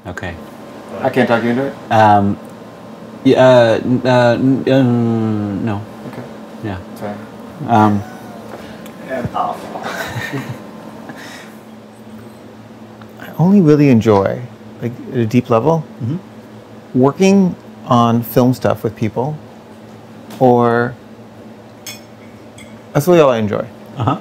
Okay. I can't talk you into it? No. Okay. Yeah. Sorry. And off. I only really enjoy, like at a deep level, working on film stuff with people, or that's really all I enjoy. Uh-huh.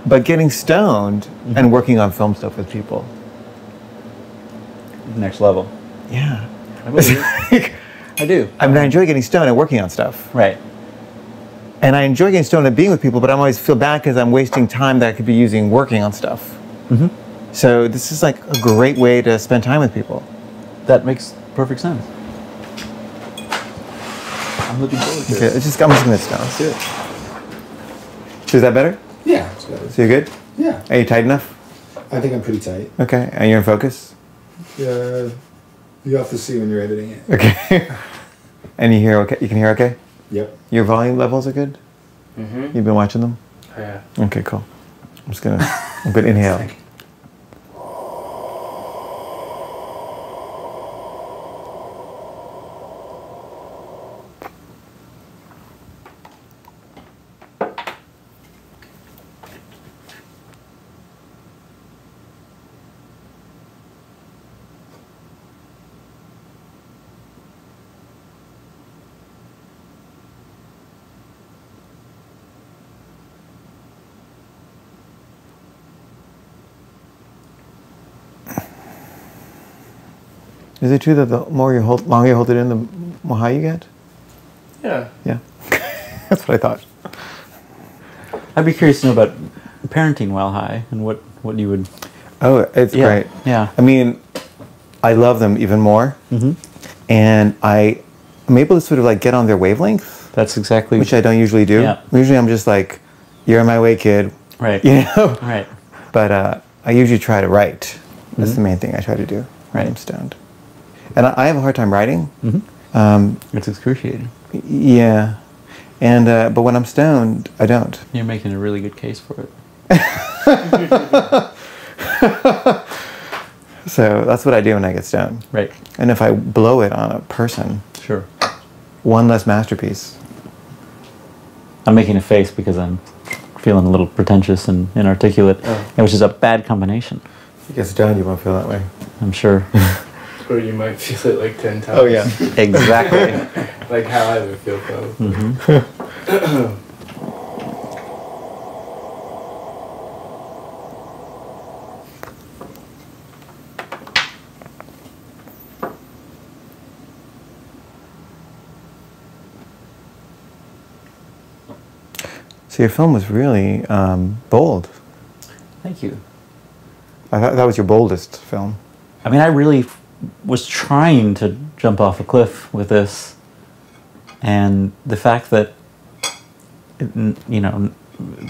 But getting stoned and working on film stuff with people. Next level. Yeah. I believe it. I do. I mean, I enjoy getting stoned and working on stuff. Right. And I enjoy getting stoned and being with people, but I always feel bad because I'm wasting time that I could be using working on stuff. So this is like a great way to spend time with people. That makes perfect sense. I'm looking forward to Okay, it. I'm just gonna stone. Let's do it. So is that better? Yeah, it's better. So you're good? Yeah. Are you tight enough? I think I'm pretty tight. Okay, and you're in focus? Yeah. You have to see when you're editing it. Okay. And you hear okay? You can hear okay? Yep. Your volume levels are good? Mm-hmm. You've been watching them? Yeah. Okay, cool. I'm gonna inhale. Is it true that the more longer you hold it in, the more high you get? Yeah. Yeah. That's what I thought. I'd be curious to know about parenting while high and what you would... Oh, it's great. Yeah. I mean, I love them even more. And I'm able to sort of like get on their wavelength. That's exactly... Which I don't usually do. Yeah. Usually I'm just like, you're in my way, kid. Right. You know? Right. But I usually try to write. That's the main thing I try to do when I'm stoned. And I have a hard time writing. It's excruciating. Yeah. And but when I'm stoned, I don't. You're making a really good case for it. So that's what I do when I get stoned. Right. And if I blow it on a person, Sure. one less masterpiece. I'm making a face because I'm feeling a little pretentious and inarticulate, which is a bad combination. If you get stoned, you won't feel that way. I'm sure. Or you might feel it like 10 times. Oh, yeah. Exactly. Like how I would feel probably. So your film was really bold. Thank you. I thought that was your boldest film. I mean, I really was trying to jump off a cliff with this, and the fact that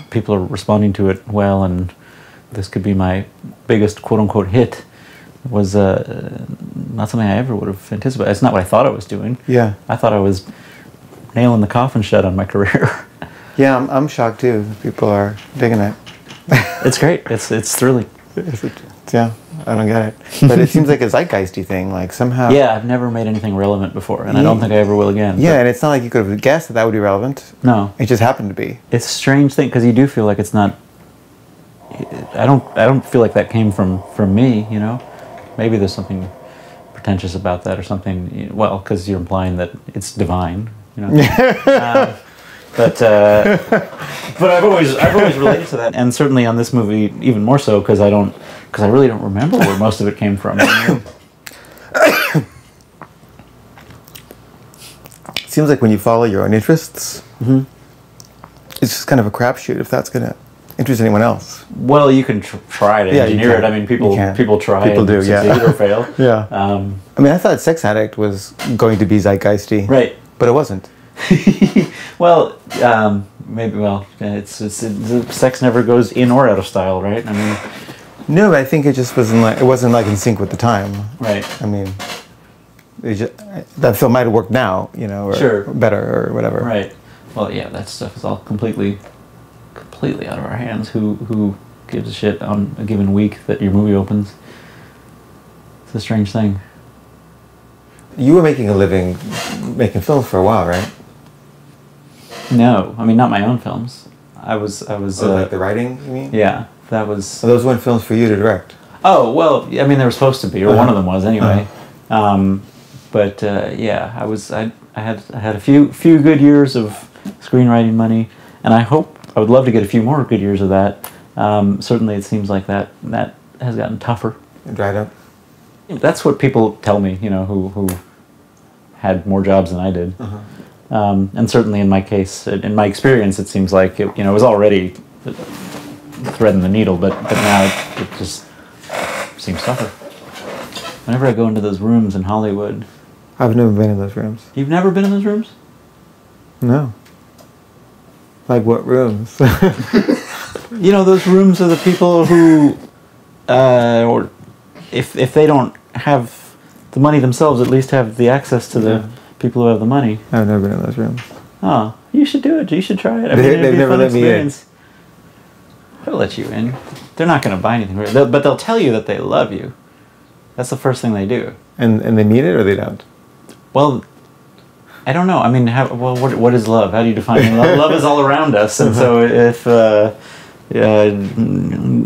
people are responding to it well, and this could be my biggest quote-unquote hit, was not something I ever would have anticipated. It's not what I thought I was doing. Yeah. I thought I was nailing the coffin shut on my career. Yeah, I'm shocked too. People are digging it. It's great. It's thrilling. Yeah, I don't get it. But it seems like a zeitgeisty thing, like somehow... Yeah, I've never made anything relevant before, and I don't think I ever will again. Yeah, and it's not like you could have guessed that that would be relevant. No. It just happened to be. It's a strange thing, because you do feel like it's not... I don't feel like that came from me, you know? Maybe there's something pretentious about that or something, well, because you're implying that it's divine, you know? But I've always related to that, and certainly on this movie even more so, because I really don't remember where most of it came from. Seems like when you follow your own interests, it's just kind of a crapshoot if that's going to interest anyone else. Well, you can try to engineer it. I mean, people try and do, succeed or fail. Yeah. I mean, I thought Sex Addict was going to be zeitgeisty. Right. But it wasn't. Well, maybe. Well, sex never goes in or out of style, right? I mean, no, but I think it just wasn't like in sync with the time. Right. I mean, that film might have worked now, you know, or better or whatever. Right. Well, yeah, that stuff is all completely out of our hands. Who gives a shit on a given week that your movie opens? It's a strange thing. You were making a living making films for a while, right? No, I mean not my own films. I was. Like the writing, you mean? Yeah, that was. So those weren't films for you to direct? Oh well, I mean they were supposed to be, or one of them was anyway. But yeah, I had a few good years of screenwriting money, and I would love to get a few more good years of that. Certainly, it seems like that has gotten tougher. It dried up. That's what people tell me, who had more jobs than I did. And certainly in my case, in my experience, it seems like it was already threading the needle, but now it just seems tougher. Whenever I go into those rooms in Hollywood. I've never been in those rooms. You've never been in those rooms? No. Like what rooms? Those rooms are the people who, or if they don't have the money themselves, at least have the access to the people who have the money. I've never been in those rooms. Oh, you should do it. You should try it. They've never let me in. They'll let you in. They're not going to buy anything, but they'll tell you that they love you. That's the first thing they do. And they mean it or they don't? Well, I don't know. I mean, what is love? How do you define it? Love is all around us, and so if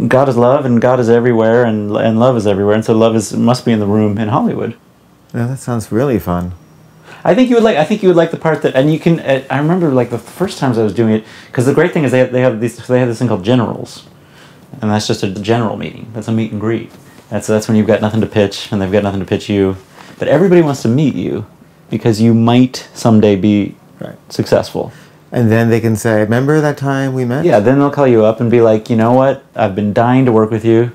God is love, and God is everywhere, and love is everywhere, and so must be in the room in Hollywood. Yeah, that sounds really fun. I think you would like the part that, and you can. I remember like the first times I was doing it, because the great thing is they have this thing called generals, and that's just a general meeting. That's a meet and greet. That's when you've got nothing to pitch, and they've got nothing to pitch you, but everybody wants to meet you, because you might someday be successful. And then they can say, "Remember that time we met?" Yeah, then they'll call you up and be like, "You know what? I've been dying to work with you."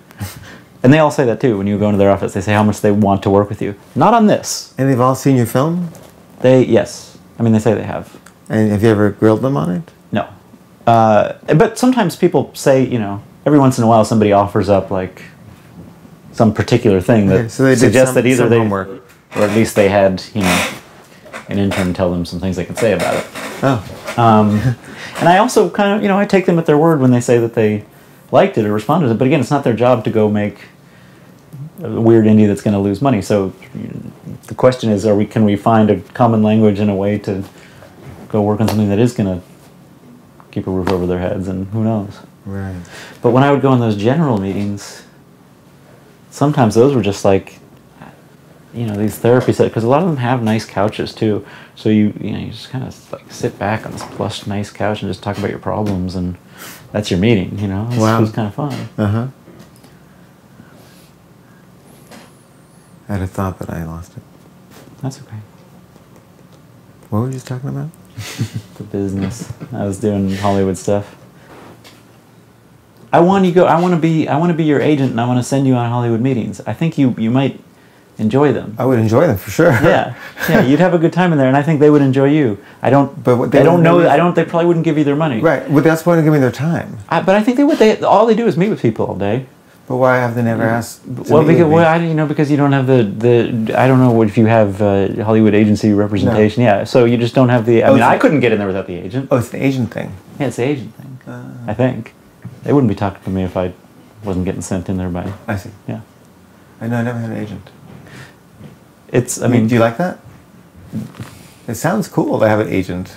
And they all say that too. When you go into their office, they say how much they want to work with you. Not on this. And they've all seen your film? Yes. I mean, they say they have. And have you ever grilled them on it? No. But sometimes people say, every once in a while somebody offers up like some particular thing that so they suggests that either they homework. or at least they had, an intern tell them some things they could say about it. Oh. And I also kind of, I take them at their word when they say that they liked it or responded to it. But again, it's not their job to go make a weird indie that's going to lose money. So the question is, can we find a common language and a way to go work on something that is going to keep a roof over their heads, and who knows? Right. But when I would go in those general meetings, sometimes those were just like, these therapy sets, because a lot of them have nice couches too. So you just kind of like sit back on this plush, nice couch and just talk about your problems, and that's your meeting. It was kind of fun. Uh-huh. I had a thought, but I lost it. That's okay. What were you just talking about? The business. I was doing Hollywood stuff. I want to be your agent, and I want to send you on Hollywood meetings. I think you might enjoy them. I would enjoy them for sure. Yeah, you'd have a good time in there, and I think they would enjoy you. I don't. But they don't know. They probably wouldn't give you their money. Right. But that's why they give me their time. But I think they would. All they do is meet with people all day. But why have they never asked? Because you don't have the. I don't know if you have Hollywood agency representation. No. Yeah. So you just don't have the. I couldn't get in there without the agent. Oh, it's the agent thing. Yeah, it's the agent thing. I think they wouldn't be talking to me if I wasn't getting sent in there by. I see. Yeah. I know. I never had an agent. Do you like that? It sounds cool to have an agent.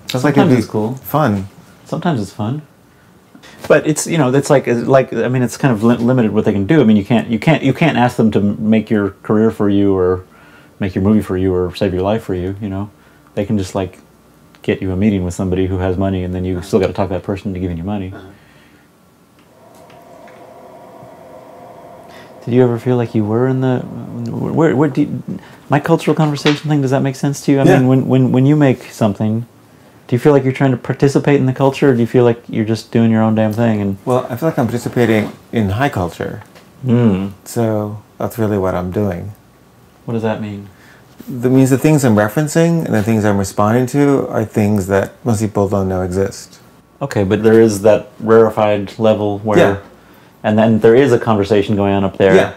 Sometimes it's cool. Fun. Sometimes it's fun. But it's it's it's kind of limited what they can do. I mean, you can't ask them to make your career for you or make your movie for you or save your life for you. They can just like get you a meeting with somebody who has money, and then you still got to talk that person into giving you money. Did you ever feel like you were in the my cultural conversation thing? Does that make sense to you? I mean, when you make something, do you feel like you're trying to participate in the culture, or do you feel like you're just doing your own damn thing? And well, I feel like I'm participating in high culture. So that's really what I'm doing. What does that mean? That means the things I'm referencing and the things I'm responding to are things that most people don't know exist. Okay, but there is that rarefied level where... Yeah. And then there is a conversation going on up there. Yeah.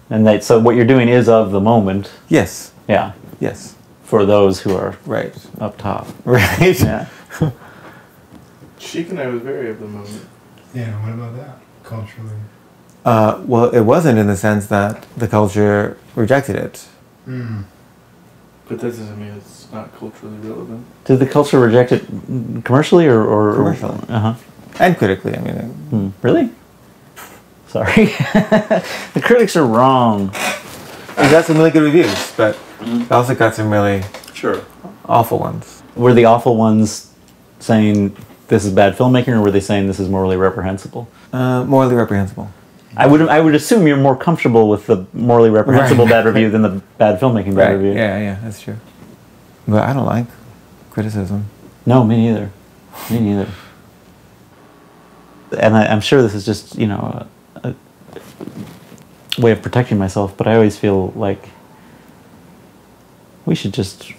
And so what you're doing is of the moment. Yes. Yeah. Yes. For those who are right up top. Right. Yeah. Sheik and I was very of the moment. Yeah, what about that, culturally? Well, it wasn't in the sense that the culture rejected it. But that doesn't mean it's not culturally relevant. Did the culture reject it commercially or Commercially. And critically, I mean. Really? Sorry. The critics are wrong. It got some really good reviews, but it also got some really awful ones. Were the awful ones saying this is bad filmmaking, or were they saying this is morally reprehensible? Morally reprehensible. I would assume you're more comfortable with the morally reprehensible bad review than the bad filmmaking bad review. Yeah, that's true. But I don't like criticism. No, me neither. Me neither. And I'm sure this is just, a way of protecting myself, but I always feel like we should just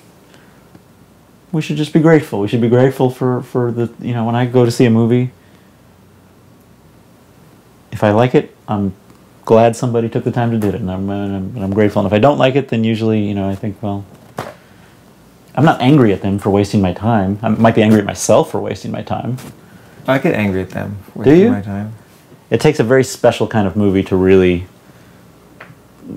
be grateful. We should be grateful for the, when I go to see a movie, if I like it, I'm glad somebody took the time to do it, and I'm grateful. And if I don't like it, then usually, I think, well, I'm not angry at them for wasting my time. I might be angry at myself for wasting my time. I get angry at them for Do you? wasting my time. It takes a very special kind of movie to really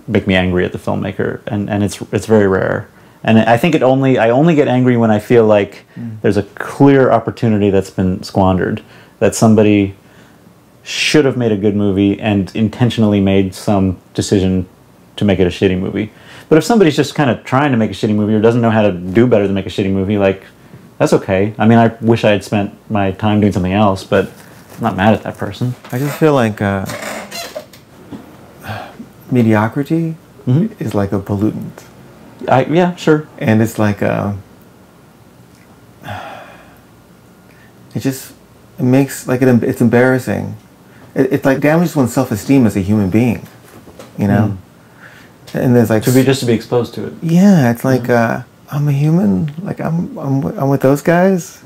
make me angry at the filmmaker, and it's very rare. And I think I only get angry when I feel like there's a clear opportunity that's been squandered, that somebody should have made a good movie and intentionally made some decision to make it a shitty movie. But if somebody's just kind of trying to make a shitty movie or doesn't know how to do better than make a shitty movie, like, that's okay. I mean, I wish I had spent my time doing something else, but I'm not mad at that person. I just feel like mediocrity is like a pollutant. Yeah, sure. And it's like it makes like it's embarrassing. It like damages one's self-esteem as a human being, And there's like To be exposed to it. Yeah, it's like I'm a human. Like I'm with those guys.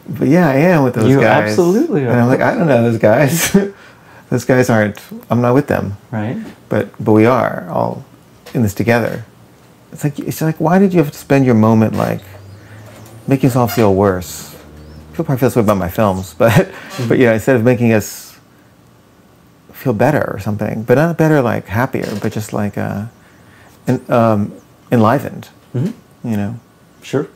But yeah, I am with those You guys. absolutely are. And I'm like, I don't know those guys. Those guys aren't. I'm not with them. Right. But we are all in this together. It's like why did you have to spend your moment like making yourself feel worse? People probably feel this way about my films, but instead of making us feel better or something, but not better like happier, but just like enlivened. Sure.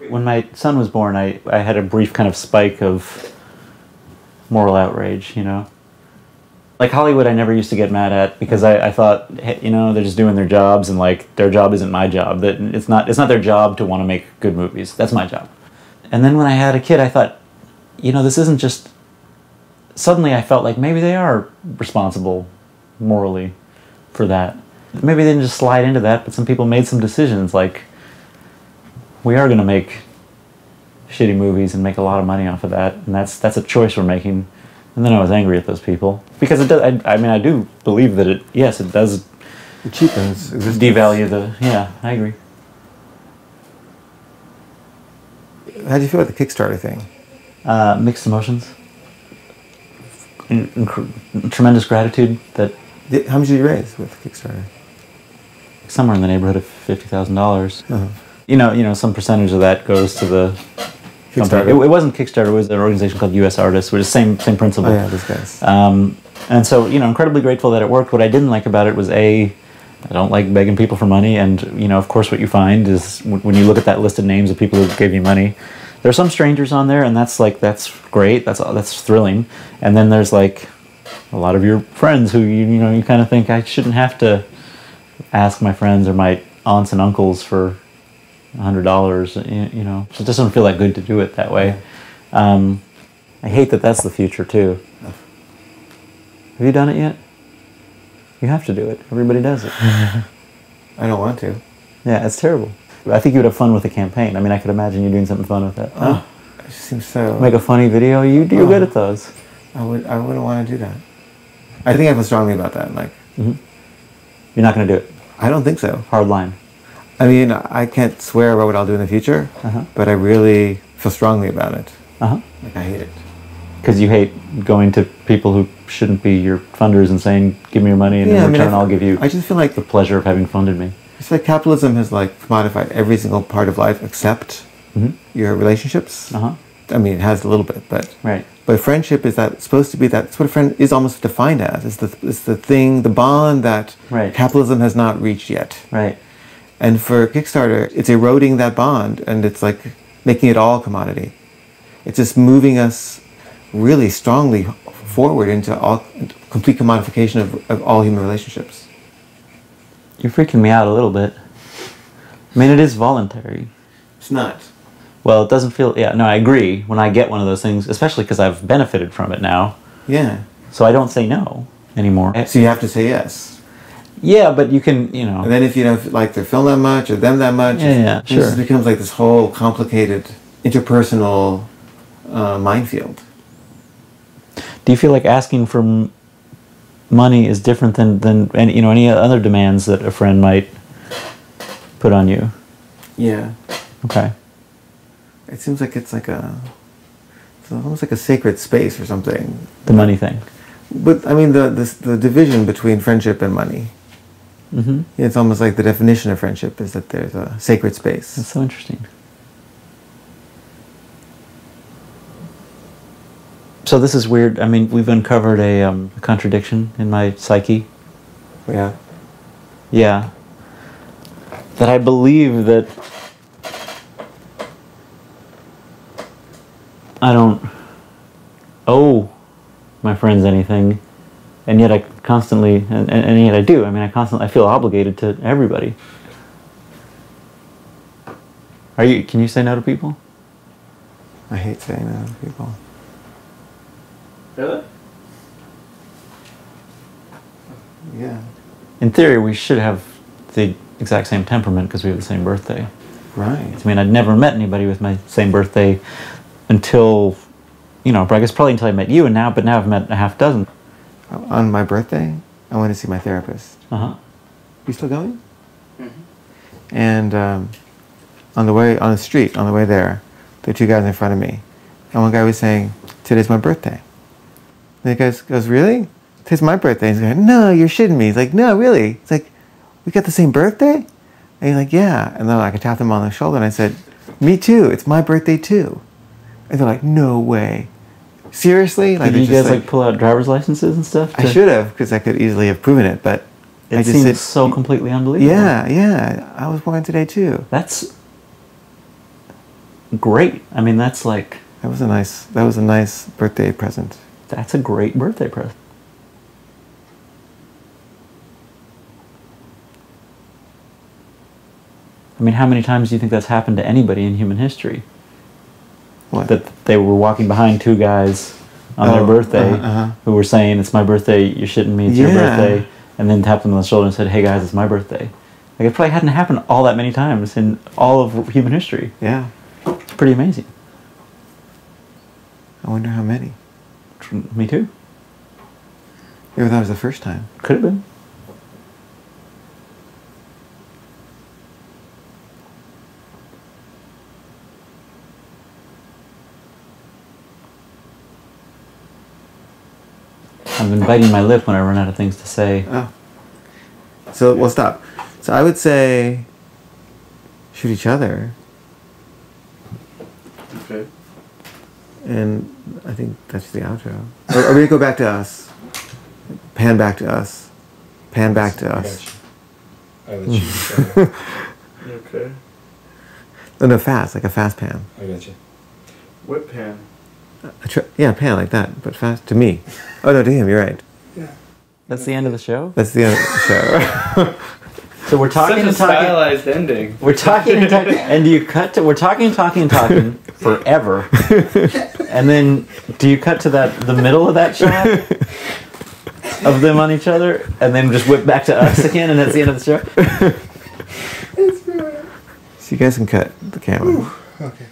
When my son was born, I had a brief kind of spike of moral outrage, Like Hollywood, I never used to get mad at because I thought, hey, they're just doing their jobs, and like their job isn't my job. That it's not their job to want to make good movies. That's my job. And then when I had a kid, I thought, this isn't just. Suddenly, I felt like maybe they are responsible morally for that. Maybe they didn't just slide into that, but some people made some decisions like, we are going to make shitty movies and make a lot of money off of that, and that's a choice we're making. And then I was angry at those people because it does. I do believe that it does. It cheapens existence. Devalue the. Yeah, I agree. How do you feel about the Kickstarter thing? Mixed emotions. Tremendous gratitude that. How much did you raise with Kickstarter? Somewhere in the neighborhood of $50,000. Some percentage of that goes to the company. It wasn't Kickstarter. It was an organization called U.S. Artists, which is same principle. Oh yeah, those guys. And so incredibly grateful that it worked. What I didn't like about it was I don't like begging people for money, and of course what you find is when you look at that list of names of people who gave you money, there are some strangers on there, and that's great. That's thrilling. And then there's like a lot of your friends who you kind of think I shouldn't have to ask my friends or my aunts and uncles for $100. So it doesn't feel that good to do it that way. I hate that that's the future too. Have you done it yet? You have to do it. Everybody does it. I don't want to. Yeah, it's terrible. I think you would have fun with the campaign. I mean, I could imagine you doing something fun with that. Oh, it just seems so. Make a funny video. You're good at those. I wouldn't want to do that. I think I feel strongly about that. Like, You're not going to do it. I don't think so. Hard line. I mean, I can't swear about what I'll do in the future, but I really feel strongly about it. Like, I hate it. Because you hate going to people who shouldn't be your funders and saying, give me your money, and in return I'll give you I just feel like the pleasure of having funded me. It's like capitalism has like commodified every single part of life except your relationships. I mean, it has a little bit, but Right. But friendship is that supposed to be that. It's what a friend is almost defined as. It's the thing, the bond that Right. capitalism has not reached yet. Right. And for Kickstarter, it's eroding that bond, and it's like making it all commodity. It's just moving us really strongly forward into all complete commodification of all human relationships. You're freaking me out a little bit. I mean, it is voluntary. It's not. Well, it doesn't feel... Yeah, no, I agree. When I get one of those things, especially because I've benefited from it now, Yeah. so I don't say no anymore. So you have to say yes. Yeah, but you can, you know... And then if you don't like their film that much or them that much, Yeah, it sure. just becomes like this whole complicated interpersonal minefield. Do you feel like asking for money is different than any, you know, any other demands that a friend might put on you? Yeah. Okay. It seems like it's almost like a sacred space or something. The money thing. But I mean the division between friendship and money. Mm-hmm. It's almost like the definition of friendship is that there's a sacred space. That's so interesting. So this is weird. I mean, we've uncovered a contradiction in my psyche. Yeah. Yeah. That I believe that I don't owe my friends anything, and yet I constantly, and yet I do. I mean, I feel obligated to everybody. Can you say no to people? I hate saying that to people. Really? Yeah. In theory, we should have the exact same temperament because we have the same birthday. Right. I mean, I'd never met anybody with my same birthday until, you know, I guess probably until I met you, but now I've met a half dozen. On my birthday, I went to see my therapist. Uh-huh. You still going? Mm-hmm. And on the way there were two guys in front of me. And one guy was saying, "Today's my birthday." And the guy goes, "Really? Today's my birthday." And he's like, "No, you're shitting me." He's like, "No, really?" It's like, "We got the same birthday?" And he's like, "Yeah." And then I tapped him on the shoulder and I said, "Me too. It's my birthday too." And they're like, "No way. Seriously?" Like, Did you guys like pull out driver's licenses and stuff? I should have, because I could easily have proven it, but It seems so completely unbelievable. Yeah, I was born today too. That's great. I mean, that's like... That was a nice birthday present. That's a great birthday present. I mean, how many times do you think that's happened to anybody in human history? What? That they were walking behind two guys on their birthday who were saying, "It's my birthday, you're shitting me, it's your birthday," and then tapped them on the shoulder and said, "Hey guys, it's my birthday." Like, it probably hadn't happened all that many times in all of human history. Yeah. It's pretty amazing. I wonder how many. Me too. Maybe that was the first time. Could have been. I've been biting my lip when I run out of things to say. Oh. So we'll stop. So I would say shoot each other. Okay. And I think that's the outro. Or we go back to us. Pan back to us. Pan back to us. I let you. Okay. No, fast, like a fast pan. I got you. What pan? Yeah, pan like that, but fast to me. Oh no, to him. You're right. Yeah. That's the end of the show? That's the end of the show. So we're talking Such a and talking. stylized ending. We're talking and talking. And do you cut to... We're talking and talking and talking forever. And then do you cut to the middle of that shot? Of them on each other? And then just whip back to us again and that's the end of the show? So you guys can cut the camera. Okay.